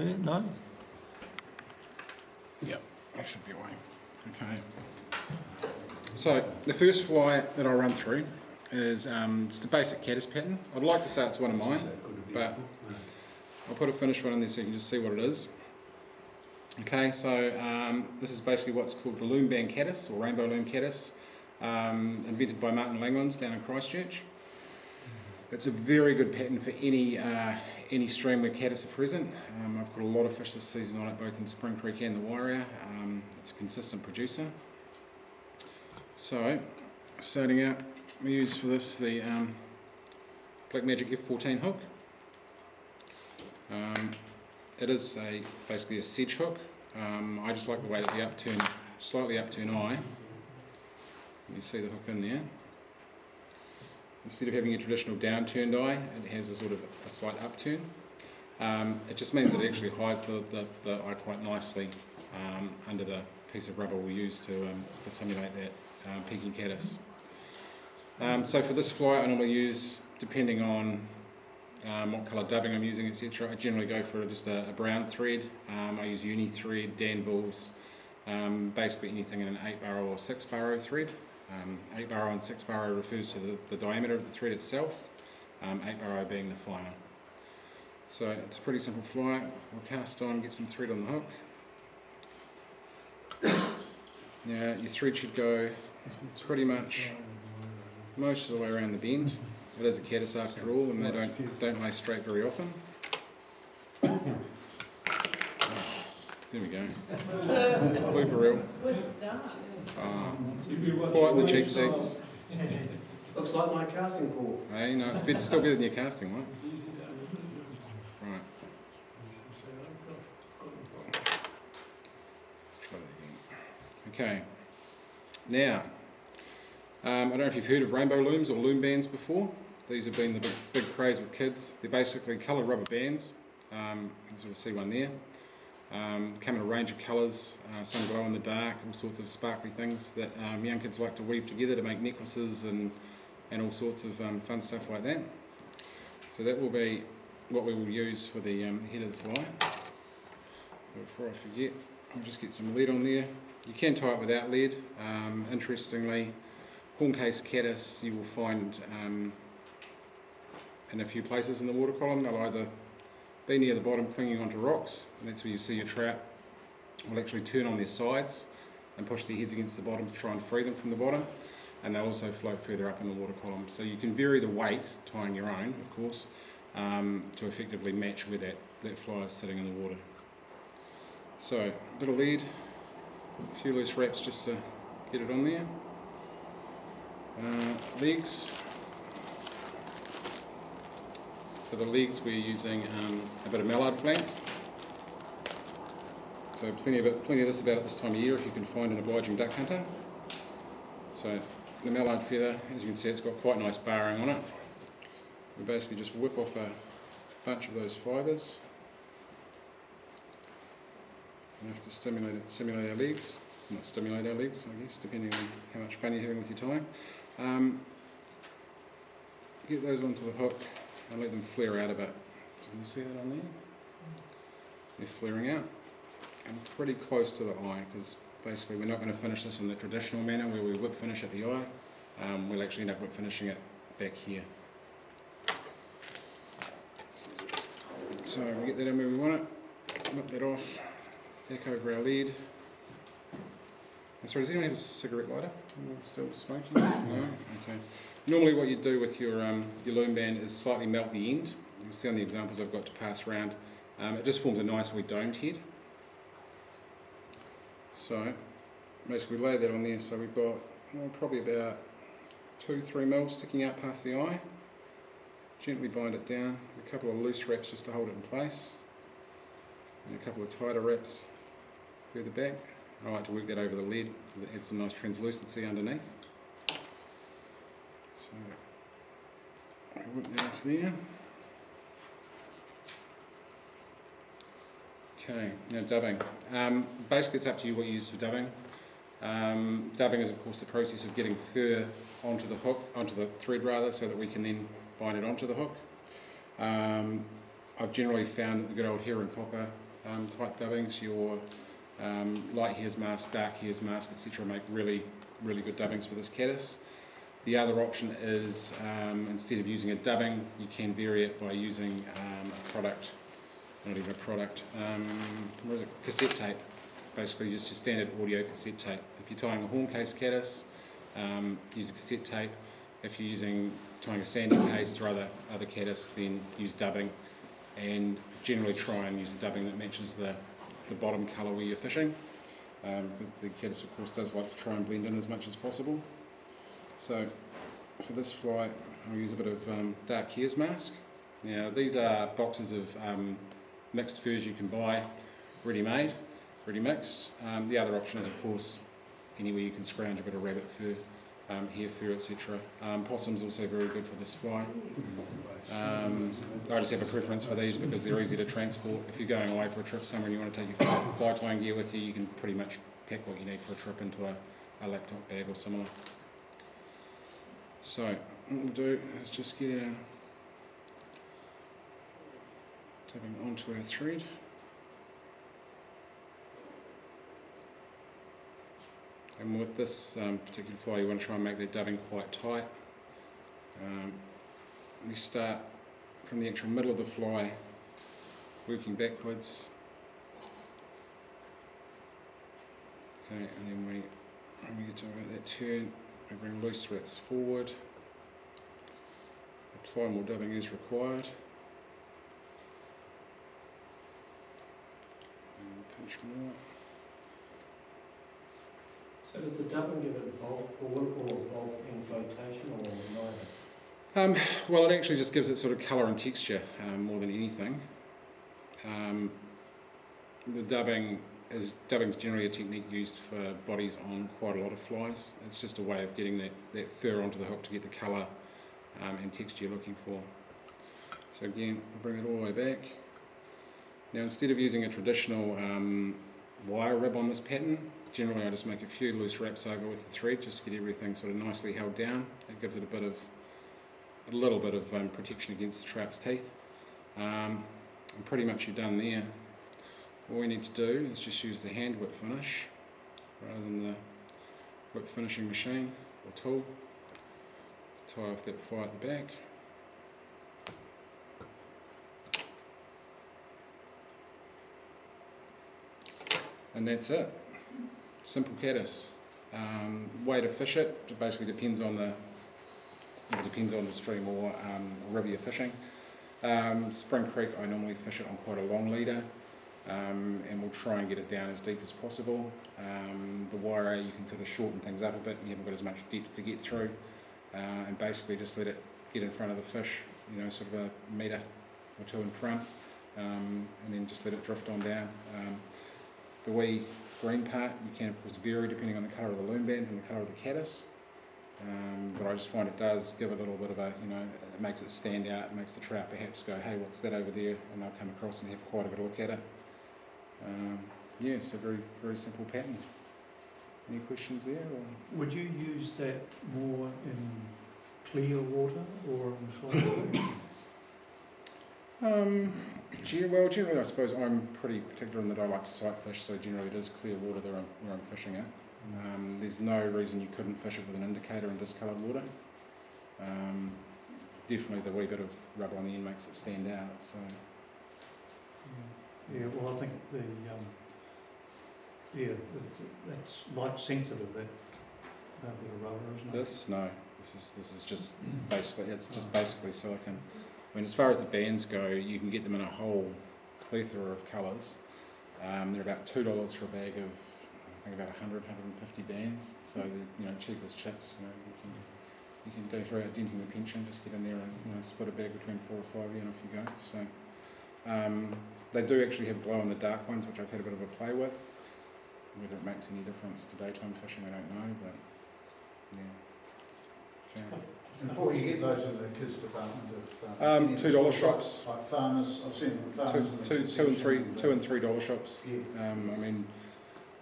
No? Yep, that should be away. Okay. So the first fly that I'll run through is it's the basic caddis pattern. I'd like to say it's one of mine, but I'll put a finished one in there so you can just see what it is. Okay, so this is basically what's called the loom band caddis, or rainbow loom caddis, invented by Martin Langlands down in Christchurch. It's a very good pattern for any stream where caddis are present. I've got a lot of fish this season on it, both in Spring Creek and the Wairea. It's a consistent producer. So, starting out, we use for this the Black Magic F14 hook. It is basically a sedge hook. I just like the way that the slightly upturn eye. You see the hook in there. Instead of having a traditional downturned eye, it has a sort of a slight upturn. It just means that it actually hides the eye quite nicely under the piece of rubber we'll use to simulate that peaking caddis. So for this fly I normally use, depending on what colour dubbing I'm using, etc. I generally go for just a brown thread. I use uni thread, Danville's, basically anything in an 8-barrow or 6-barrow thread. 8-barrow and 6-barrow refers to the diameter of the thread itself, 8-barrow being the finer. So it's a pretty simple fly. We'll cast on, get some thread on the hook. Now your thread should go pretty much most of the way around the bend. It is a caddis after all, and they don't lay straight very often. There we go. Blooper reel. Good stuff. Quite the cheap seats. Looks like my casting pool. Hey, no, it's still better than your casting, right? Right. Let's try that again. Okay. Now, I don't know if you've heard of rainbow looms or loom bands before. These have been the big craze with kids. They're basically coloured rubber bands. You can sort of see one there. Come in a range of colours, some glow in the dark, all sorts of sparkly things that young kids like to weave together to make necklaces and all sorts of fun stuff like that. So that will be what we will use for the head of the fly. Before I forget, I'll just get some lead on there. You can tie it without lead. Interestingly, horncase caddis you will find in a few places in the water column. They'll either be near the bottom clinging onto rocks, and that's where you see your trout will actually turn on their sides and push their heads against the bottom to try and free them from the bottom, and they'll also float further up in the water column. So you can vary the weight, tying your own of course, to effectively match where that fly is sitting in the water. So a bit of lead, a few loose wraps just to get it on there. Legs. For the legs we're using a bit of mallard flank. So plenty of this about at this time of year if you can find an obliging duck hunter. So the mallard feather, as you can see, it's got quite nice barring on it. We basically just whip off a bunch of those fibres. We have to simulate our legs. Not stimulate our legs, I guess, depending on how much fun you're having with your tying. Get those onto the hook and let them flare out a bit. So you can see that on there? They're flaring out and pretty close to the eye, because basically we're not going to finish this in the traditional manner where we whip finish at the eye. We'll actually end up whip finishing it back here. So we get that in where we want it, whip that off, back over our lead. Sorry, does anyone have a cigarette lighter? Anyone still smoking? No? Okay. Normally what you do with your loom band is slightly melt the end. You'll see on the examples I've got to pass around. It just forms a nice wee domed head. So basically we lay that on there, so we've got probably about 2-3 mils sticking out past the eye. Gently bind it down, a couple of loose wraps just to hold it in place, and a couple of tighter wraps further back. I like to work that over the lead because it adds some nice translucency underneath. So I whip that off there. Okay, now dubbing. Basically it's up to you what you use for dubbing. Dubbing is of course the process of getting fur onto the hook, onto the thread rather, so that we can then bind it onto the hook. I've generally found that the good old heron copper type dubbings. Your light hares mask, dark hares mask, etc. make really good dubbings for this caddis. The other option is instead of using a dubbing, you can vary it by using a product, not even a product, what is it? Cassette tape. Basically just your standard audio cassette tape. If you're tying a horn case caddis, use a cassette tape. If you're tying a sandy case or other caddis, then use dubbing, and generally try and use the dubbing that matches the bottom colour where you're fishing, because the caddis of course does like to try and blend in as much as possible. So for this fly I'll use a bit of dark hares mask. Now these are boxes of mixed furs you can buy ready made, ready mixed. The other option is of course anywhere you can scrounge a bit of rabbit fur, hare fur, etc. Possum's also very good for this fly. I just have a preference for these because they're easy to transport. If you're going away for a trip somewhere and you want to take your fly tying gear with you, you can pretty much pack what you need for a trip into a laptop bag or similar. So what we'll do is just get our dubbing onto our thread. And with this particular fly you want to try and make the dubbing quite tight. We start from the actual middle of the fly, working backwards. Okay, and then when we get to about that turn, we bring loose wraps forward, apply more dubbing as required, and pinch more. So does the dubbing give it bulk or bulk and flotation, or neither? Well, it actually just gives it sort of colour and texture more than anything. The dubbing's generally a technique used for bodies on quite a lot of flies. It's just a way of getting that fur onto the hook to get the colour and texture you're looking for. So again, I'll bring it all the way back. Now instead of using a traditional wire rib on this pattern, generally I just make a few loose wraps over with the thread just to get everything sort of nicely held down. It gives it a little bit of protection against the trout's teeth. And pretty much you're done there. All we need to do is just use the hand whip finish rather than the whip finishing machine or tool to tie off that fly at the back. And that's it. Simple caddis. Way to fish it basically depends on the stream or river you're fishing. Spring Creek I normally fish it on quite a long leader, and we'll try and get it down as deep as possible. The wire you can sort of shorten things up a bit, you haven't got as much depth to get through, and basically just let it get in front of the fish, sort of a metre or two in front, and then just let it drift on down. The wee green part you can of course vary depending on the colour of the loom bands and the colour of the caddis, but I just find it does give a little bit of a, it makes it stand out, it makes the trout perhaps go, hey, what's that over there, and they'll come across and have quite a good look at it. Yeah, so very, very simple pattern. Any questions there? Or? Would you use that more in clear water or in shallow water? Generally I suppose I'm pretty particular in that I like to sight fish, so generally it is clear water where I'm fishing it. There's no reason you couldn't fish it with an indicator in discoloured water. Definitely the wee bit of rub on the end makes it stand out. So. Yeah, well I think that's light sensitive, that bit of rubber, isn't it? No. This is just basically silicone. I mean, as far as the bands go, you can get them in a whole plethora of colours. They're about $2 for a bag of, I think, about 100, 150 bands. So they're, cheap as chips. You can do through denting the pension, just get in there and split a bag between 4 or 5 and off you go. So they do actually have glow in the dark ones, which I've had a bit of a play with. Whether it makes any difference to daytime fishing, I don't know, but yeah. Okay. And Paul, you get those in the kids department of $2 shops. Like farmers, I've seen them at farmers. $2 and $3 shops. Yeah. I mean,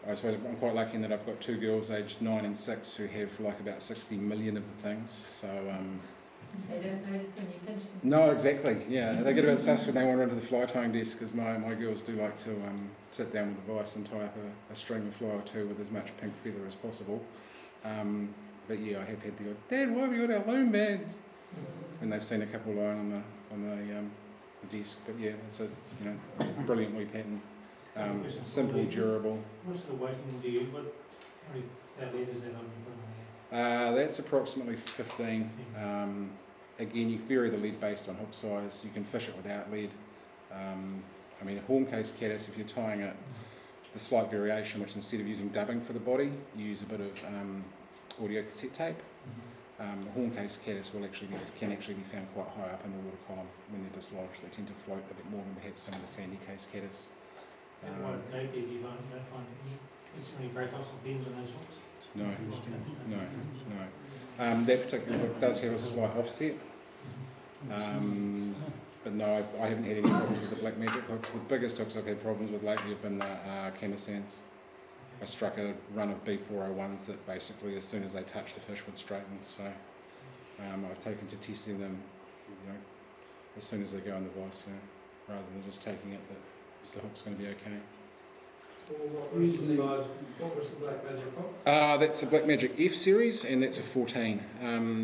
I suppose I'm quite lucky in that I've got 2 girls aged 9 and 6 who have like about 60 million of the things. So They don't notice when you pinch them. No, exactly. Yeah, they get a bit sus when they wander into the fly tying desk, because my girls do like to sit down with the vice and tie up a string of fly or two with as much pink feather as possible. But yeah, I have had the odd, Dad, why have we got our loom bands? And they've seen a couple lying on the desk. But yeah, it's a brilliant wee pattern. Simple, durable. What's the weighting do you what lead is that on? That's approximately 15. Again, you vary the lead based on hook size. You can fish it without lead. I mean, a horn case caddis, if you're tying it, the slight variation, which instead of using dubbing for the body, you use a bit of audio cassette tape. A horn case caddis can actually be found quite high up in the water column when they're dislodged. They tend to float a bit more than perhaps some of the sandy case caddis. And what date do you don't find any break-offs or bends on those hooks? No. That particular hook does have a slight offset. But no, I haven't had any problems with the black magic hooks. The biggest hooks I've had problems with lately have been the camisans. I struck a run of B401s that basically as soon as they touched the fish would straighten. So I've taken to testing them, as soon as they go in the vice, rather than just taking it that the hook's going to be okay. What was the size? What was the black magic hook? That's a Black Magic F series, and that's a 14.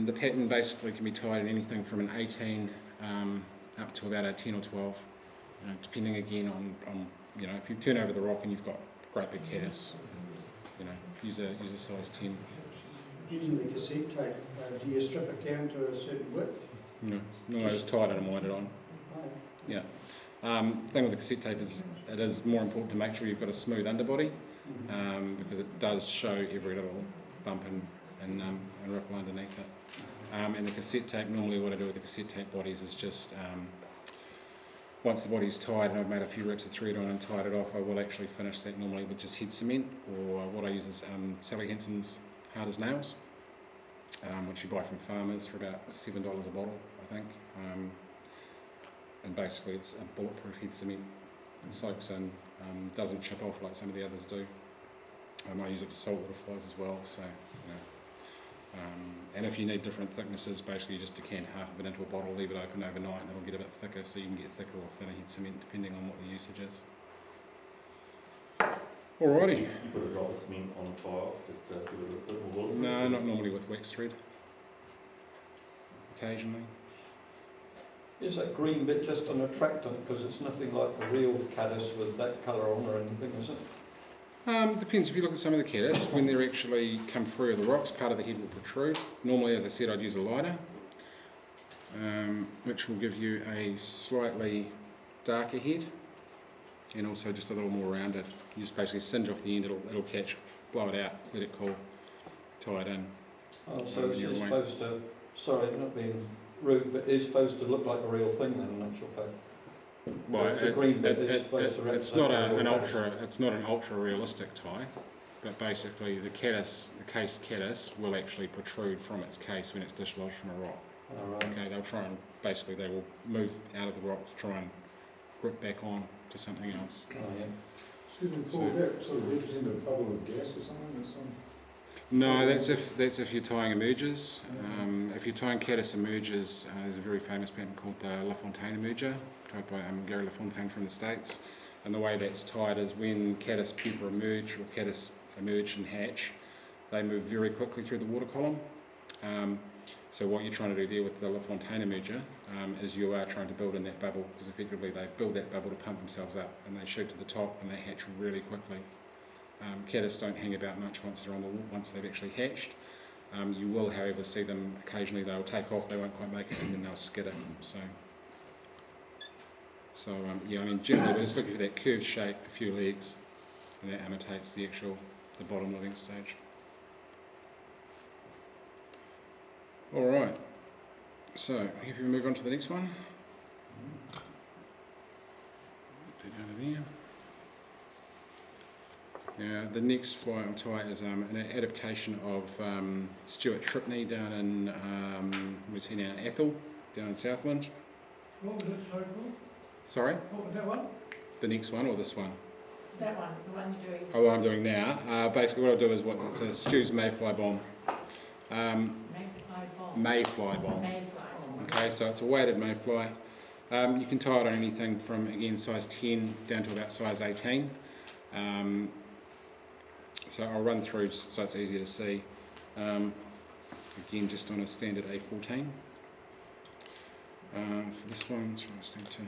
The pattern basically can be tied in anything from an 18 up to about a 10 or 12, depending again on if you turn over the rock and you've got great big caddis, use a size 10. Using the cassette tape, do you strip it down to a certain width? No, I just tied it and wind it on. Yeah. Thing with the cassette tape is it is more important to make sure you've got a smooth underbody, because it does show every little bump and ripple underneath it. And the cassette tape, normally what I do with the cassette tape bodies is just once the body's tied and I've made a few reps of thread on and tied it off, I will actually finish that normally with just head cement, or what I use is Sally Hansen's Hard as Nails, which you buy from farmers for about $7 a bottle, I think. And basically it's a bulletproof head cement. It soaks in, doesn't chip off like some of the others do. I use it for saltwater flies as well, so and if you need different thicknesses, basically you just decant half of it into a bottle, leave it open overnight, and it'll get a bit thicker, so you can get thicker or thinner head cement depending on what the usage is. Alrighty. You put a drop of cement on the tile just to give it a bit more water? No, not normally with wax thread. Occasionally. Is that green bit just an attractant because it's nothing like the real caddis with that colour on or anything, is it? Depends. If you look at some of the caddis, when they're actually come free of the rocks, part of the head will protrude. Normally, as I said, I'd use a lighter, which will give you a slightly darker head and also just a little more rounded. You just basically singe off the end, it'll catch, blow it out, let it cool, tie it in. Oh, so it's supposed to, sorry, not being rude, but it's supposed to look like a real thing then, in actual fact. Well, it's not an ultra realistic tie, but basically the case caddis will actually protrude from its case when it's dislodged from a rock. Oh, right. Okay, they will move out of the rock to try and grip back on to something else. Oh, yeah. Excuse me, Paul, that sort of represent a bubble of gas or something? No, that's if you're tying emergers. If you're tying caddis emergers, there's a very famous pattern called the LaFontaine emerger, tied by Gary LaFontaine from the States. And the way that's tied is when caddis pupa emerge or caddis emerge and hatch, they move very quickly through the water column. So what you're trying to do there with the LaFontaine emerger is you are trying to build in that bubble, because effectively they build that bubble to pump themselves up, and they shoot to the top and they hatch really quickly. Caddis don't hang about much once they've actually hatched. You will, however, see them occasionally. They'll take off, they won't quite make it, and then they'll skitter. So yeah, I mean generally we're just looking for that curved shape, a few legs, and that imitates the bottom living stage. All right. So if we move on to the next one. Put that over there. Now, the next fly I'll tie is an adaptation of Stuart Tripney down in, where's he now, Athol, down in Southland. What was it, sorry, Paul? Sorry? What was that one? The next one or this one? That one, the one you're doing. Oh, what I'm doing now. Basically what I'll do is it's a Stu's mayfly bomb. Mayfly bomb. Mayfly bomb. Mayfly. Okay, so it's a weighted mayfly. You can tie it on anything from, again, size 10 down to about size 18. So I'll run through just so it's easier to see. Again, just on a standard A14. For this one, so I just need to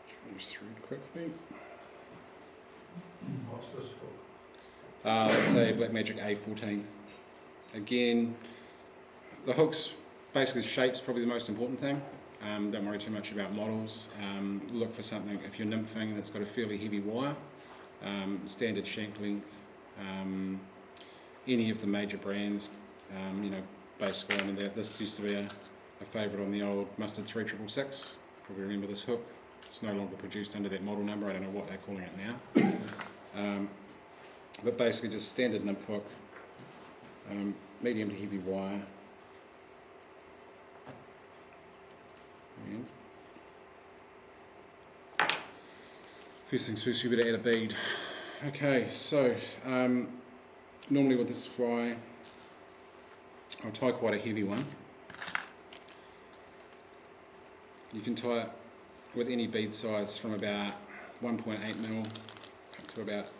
change through quickly. What's this hook? It's a Blackmagic A14. Again, the hooks, basically shape's probably the most important thing. Don't worry too much about models. Look for something, if you're nymphing, that's got a fairly heavy wire, standard shank length, any of the major brands, you know, basically, I mean, this used to be a favourite on the old Mustard 3666. Probably remember this hook. It's no longer produced under that model number. I don't know what they're calling it now. But basically just standard nymph hook, medium to heavy wire. And first things first, we better add a bead. Okay, so normally with this fly, I'll tie quite a heavy one. You can tie it with any bead size from about 1.8mm up to about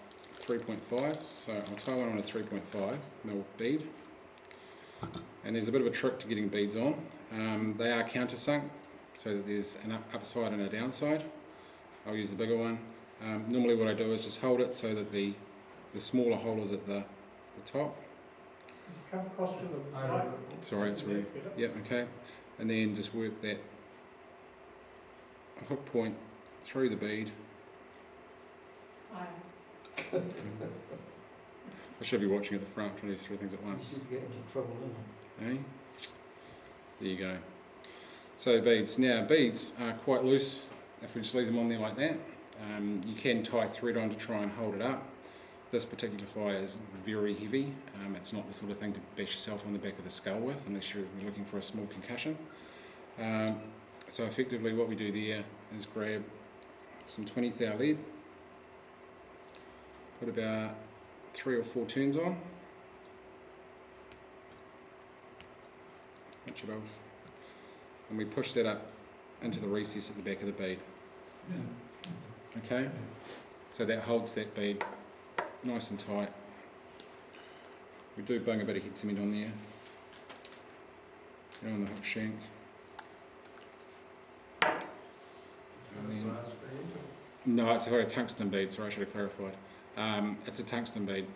3.5. So I'll tie one on a 3.5mm bead. And there's a bit of a trick to getting beads on. They are countersunk, so that there's an upside and a downside. I'll use the bigger one. Normally what I do is just hold it so that the smaller hole is at the top. Come across to the right. Sorry, it's really, yeah, okay. And then just work that hook point through the bead. Aye. I should be watching at the front, trying to do three things at You once. seem to get into trouble, don't Eh? There you go. So beads. Now beads are quite loose if we just leave them on there like that. You can tie thread on to try and hold it up. This particular fly is very heavy. It's not the sort of thing to bash yourself on the back of the skull with unless you're looking for a small concussion. So effectively what we do there is grab some 20 thou lead, put about 3 or 4 turns on, punch it off, and we push that up into the recess at the back of the bead. Okay, so that holds that bead nice and tight. We do bung a bit of head cement on there, and on the hook shank. And then, Glass bead? no, it's a tungsten bead, sorry, I should have clarified. It's a tungsten bead.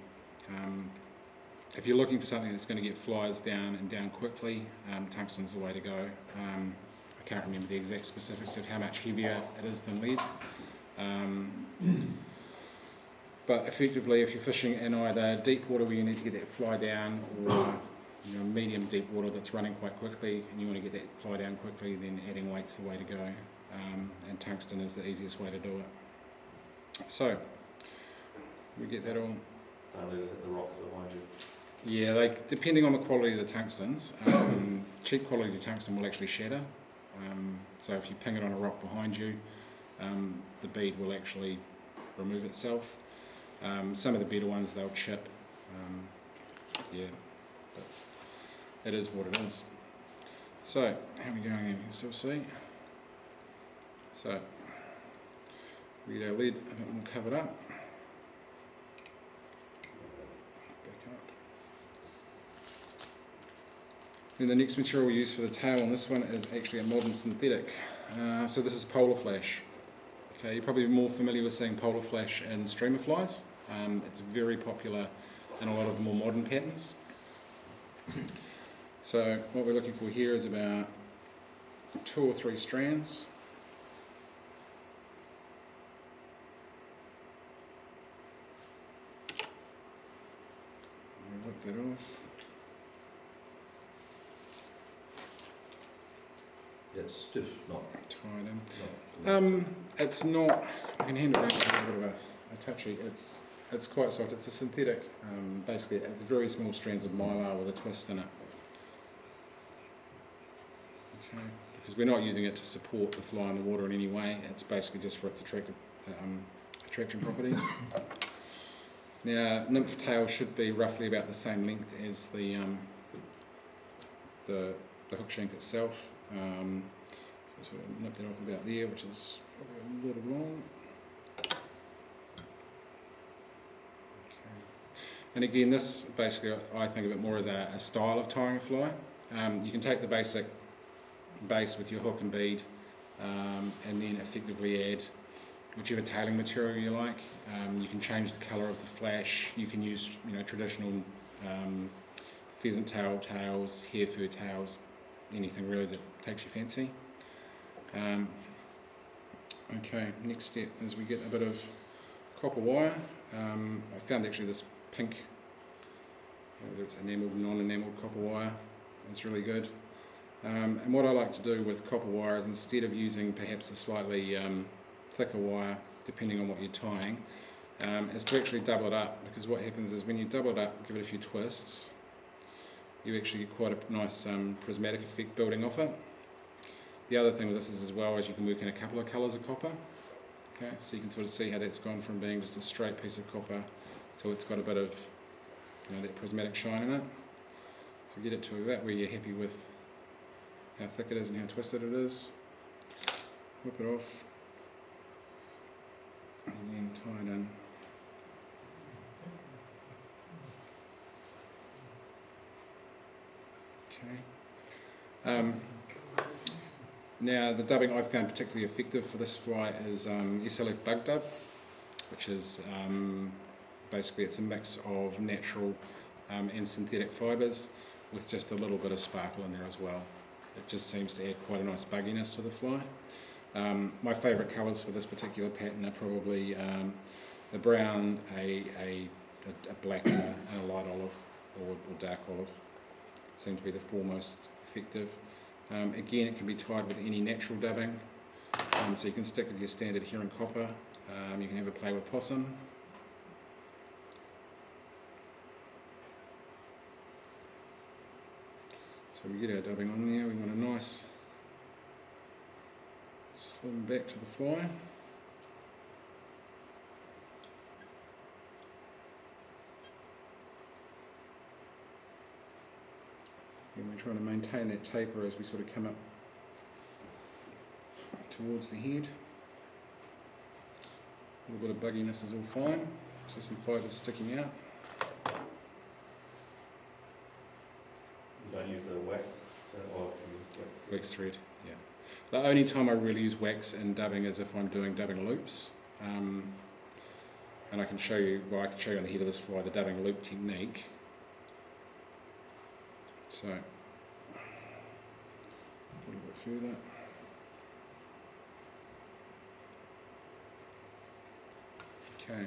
If you're looking for something that's going to get flies down and down quickly, tungsten's the way to go. I can't remember the exact specifics of how much heavier it is than lead. But effectively, if you're fishing in either deep water where you need to get that fly down, or medium deep water that's running quite quickly and you want to get that fly down quickly, then adding weight's the way to go. And tungsten is the easiest way to do it. So, we get that all. Don't let it hit the rocks behind you. Yeah, depending on the quality of the tungstens, cheap quality tungsten will actually shatter. So if you ping it on a rock behind you, the bead will actually remove itself. Some of the better ones, they'll chip. Yeah, but it is what it is. So, how are we going in? You can still see. So, we get our lid a bit more covered up. Then the next material we use for the tail on this one is actually a modern synthetic. So this is polar flash. Okay, you're probably more familiar with seeing polar flash in streamer flies. It's very popular in a lot of the more modern patterns. So what we're looking for here is about 2 or 3 strands. Rip that off. It's stiff, not Tied in. It's not. I can hand it around. It's a bit of a touchy. It's quite soft. It's a synthetic. Basically, it's very small strands of mylar with a twist in it. Okay. Because we're not using it to support the fly in the water in any way. It's basically just for its attraction properties. Now, nymph tail should be roughly about the same length as the hook shank itself. So sort of nip that off about there, which is probably a little long. And again, this basically, I think of it more as a style of tying a fly. You can take the basic base with your hook and bead, and then effectively add whichever tailing material you like. You can change the colour of the flash. You can use, traditional pheasant tail tails, hare fur tails, anything really that takes your fancy. Okay, next step is we get a bit of copper wire. I found actually this pink, whether it's enamelled, non-enamelled copper wire, it's really good. And what I like to do with copper wire is, instead of using perhaps a slightly thicker wire, depending on what you're tying, is to actually double it up, because what happens is when you double it up, give it a few twists, you actually get quite a nice prismatic effect building off it. The other thing with this is, as well, is you can work in a couple of colours of copper. Okay, so you can sort of see how that's gone from being just a straight piece of copper to it's got a bit of that prismatic shine in it. So get it to that where you're happy with how thick it is and how twisted it is. Whip it off and then tie it in. Okay. Now the dubbing I've found particularly effective for this fly is SLF bug dub, which is basically it's a mix of natural and synthetic fibres with just a little bit of sparkle in there as well. It just seems to add quite a nice bugginess to the fly. My favourite colours for this particular pattern are probably the brown, a black and a light olive or dark olive. Seem to be the four most effective. Again, it can be tied with any natural dubbing, so you can stick with your standard heron copper. You can have a play with possum. So we get our dubbing on there. We want a nice slim back to the fly. And we're trying to maintain that taper as we sort of come up towards the head. A little bit of bugginess is all fine, so some fibres sticking out. You don't use a wax or Wax thread, yeah. The only time I really use wax in dubbing is if I'm doing dubbing loops. And I can show you, on the head of this fly, the dubbing loop technique. So, a little bit further. Okay.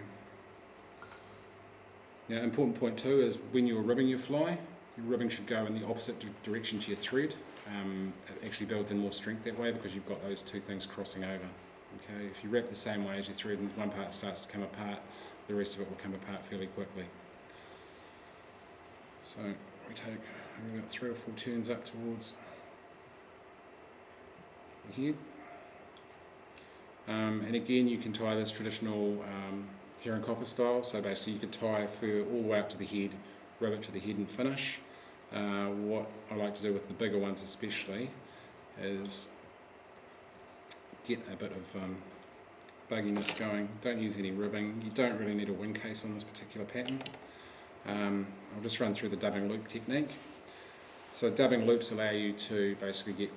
Now, important point too is when you're ribbing your fly, your ribbing should go in the opposite direction to your thread. It actually builds in more strength that way because you've got those two things crossing over. Okay, if you wrap the same way as your thread and one part starts to come apart, the rest of it will come apart fairly quickly. So we take about 3 or 4 turns up towards the head. And again, you can tie this traditional heron copper style. So basically you could tie fur all the way up to the head, rib it to the head and finish. What I like to do with the bigger ones especially is get a bit of bugginess going. Don't use any ribbing. You don't really need a wing case on this particular pattern. I'll just run through the dubbing loop technique. So dubbing loops allow you to basically get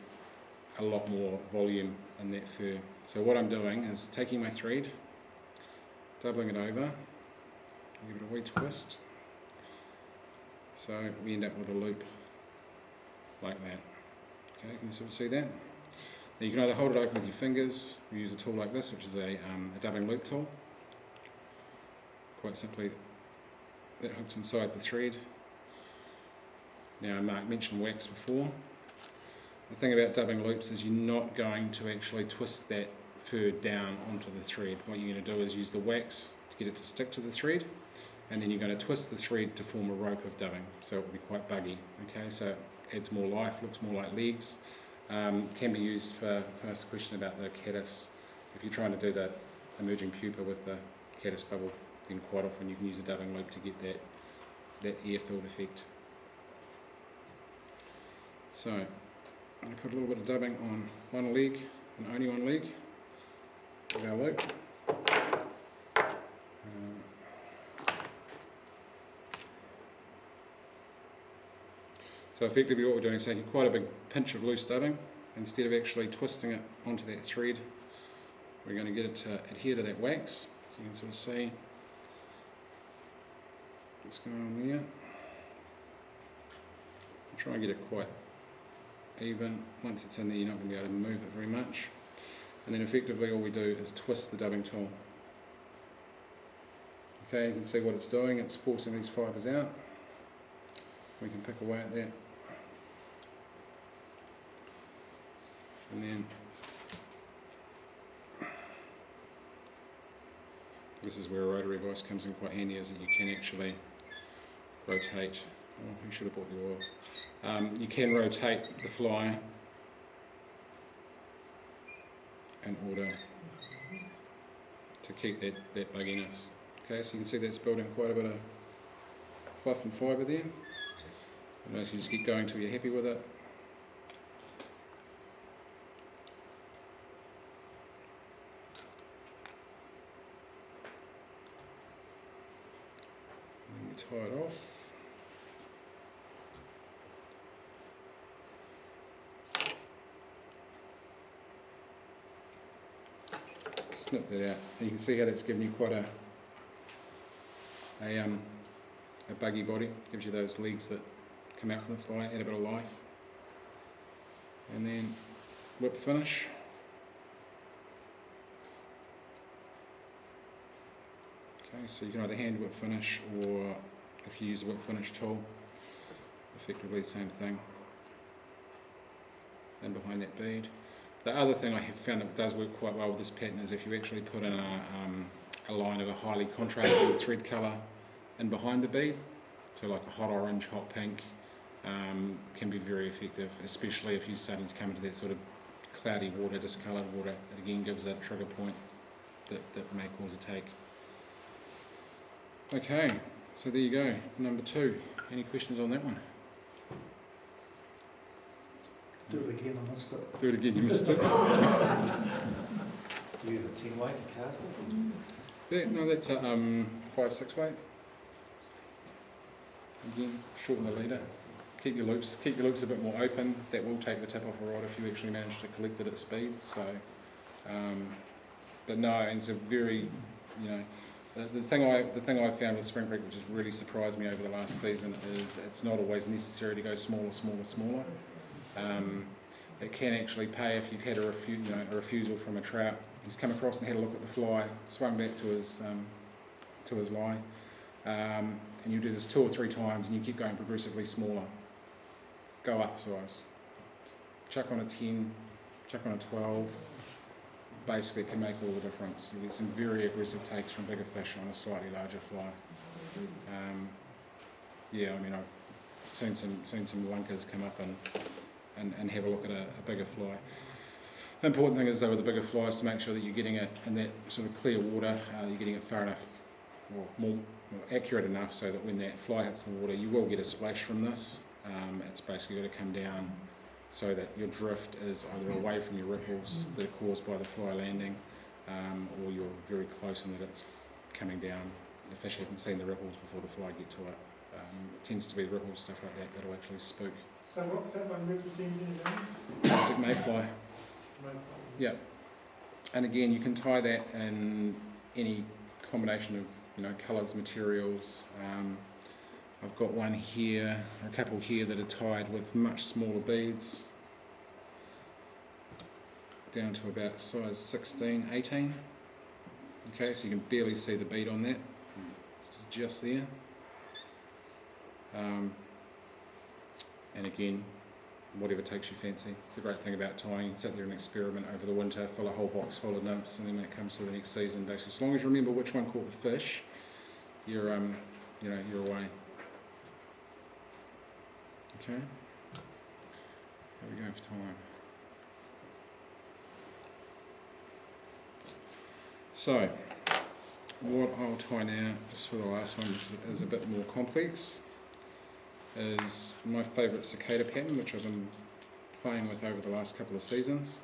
a lot more volume in that fur. So what I'm doing is taking my thread, doubling it over, give it a wee twist. So we end up with a loop like that. Okay, can you sort of see that? Now you can either hold it open with your fingers, or use a tool like this, which is a dubbing loop tool. Quite simply, that hooks inside the thread. Now Mark mentioned wax before. The thing about dubbing loops is you're not going to actually twist that fur down onto the thread. What you're going to do is use the wax to get it to stick to the thread, and then you're going to twist the thread to form a rope of dubbing, so it will be quite buggy. Okay, so it adds more life, looks more like legs. Can be used for, I asked the question about the caddis. If you're trying to do the emerging pupa with the caddis bubble, then quite often you can use a dubbing loop to get that air-filled effect. So I'm going to put a little bit of dubbing on one leg, and only one leg of our loop. So effectively what we're doing is taking quite a big pinch of loose dubbing. Instead of actually twisting it onto that thread, we're going to get it to adhere to that wax. So you can sort of see what's going on there. I'll try and get it quite even. Once it's in there, you're not going to be able to move it very much. And then effectively all we do is twist the dubbing tool. Okay, you can see what it's doing. It's forcing these fibres out. We can pick away at that. And then this is where a rotary vise comes in quite handy, is that you can actually rotate. Oh, we should have bought the oil. You can rotate the fly in order to keep that bugginess. Okay, so you can see that's building quite a bit of fluff and fibre there. And as you just keep going till you're happy with it. And then you tie it off. Snip that out. And you can see how that's given you quite a buggy body. Gives you those legs that come out from the fly, add a bit of life. And then whip finish. Okay, so you can either hand whip finish, or if you use the whip finish tool, effectively the same thing. And behind that bead. The other thing I have found that does work quite well with this pattern is if you actually put in a line of a highly contrasting thread colour in behind the bead, so like a hot orange, hot pink, can be very effective, especially if you're starting to come into that sort of cloudy water, discoloured water. It again gives a trigger point that may cause a take. Okay, so there you go, number 2. Any questions on that one? Do it again, I missed it. Do it again, you missed it. Use a 10 weight to cast it? Yeah, no, that's a 5-6 weight. Again, shorten the leader. Keep your loops a bit more open. That will take the tip off a rod if you actually manage to collect it at speed. So, but no, and it's a very, you know, the thing I found with Spring Creek, which has really surprised me over the last season, is it's not always necessary to go smaller. It can actually pay if you've had a refusal from a trout. He's come across and had a look at the fly, swung back to his line, and you do this 2 or 3 times, and you keep going progressively smaller. Go up size. Chuck on a 10, chuck on a 12. Basically, it can make all the difference. You get some very aggressive takes from bigger fish on a slightly larger fly. Yeah, I mean, I've seen some lunkers come up and have a look at a bigger fly. The important thing is, though, with the bigger flies, to make sure that you're getting it in that sort of clear water, you're getting it far enough, or more accurate enough, so that when that fly hits the water, you will get a splash from this. It's basically got to come down so that your drift is either away from your ripples that are caused by the fly landing, or you're very close in that it's coming down. The fish hasn't seen the ripples before the fly get to it. It tends to be ripples, stuff like that, that'll actually spook. So what's that one representing again? Classic mayfly. Yeah, and again, you can tie that in any combination of, you know, colours, materials. I've got one here, a couple here that are tied with much smaller beads, down to about size 16, 18. Okay, so you can barely see the bead on that, just there. And again, whatever takes your fancy. It's a great thing about tying. You can sit there and experiment over the winter, fill a whole box full of nymphs, and then when it comes to the next season, basically, as long as you remember which one caught the fish, you're you're away. Okay. How are we going for time? So, what I'll tie now, just for the last one, because it is a bit more complex, is my favourite cicada pattern, which I've been playing with over the last couple of seasons.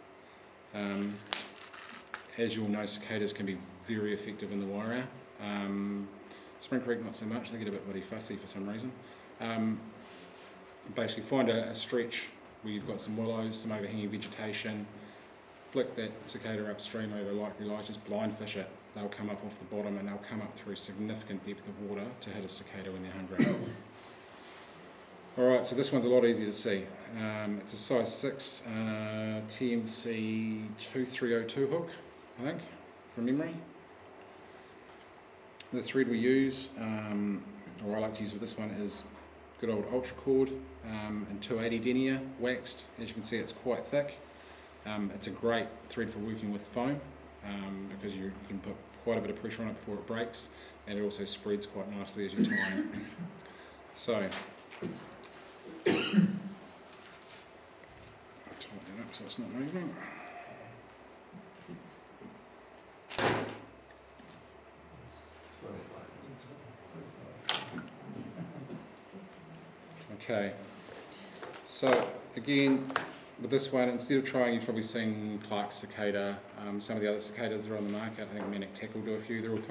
As you'll know, cicadas can be very effective in the Wairau. Spring Creek not so much, they get a bit bloody fussy for some reason. Basically find a stretch where you've got some willows, some overhanging vegetation, flick that cicada upstream over likely light, just blind fish it. They'll come up off the bottom and they'll come up through significant depth of water to hit a cicada when they're hungry. Alright, so this one's a lot easier to see. It's a size 6 TMC 2302 hook, I think, from memory. The thread we use, or I like to use with this one, is good old ultra cord and 280 denier waxed. As you can see, it's quite thick. It's a great thread for working with foam because you can put quite a bit of pressure on it before it breaks, and it also spreads quite nicely as you tie it. So, I'll tighten it up so it's not moving. Okay, so again, with this one, instead of trying, you've probably seen Clark's cicada, some of the other cicadas that are on the market. I think Manic Tackle do a few, they're all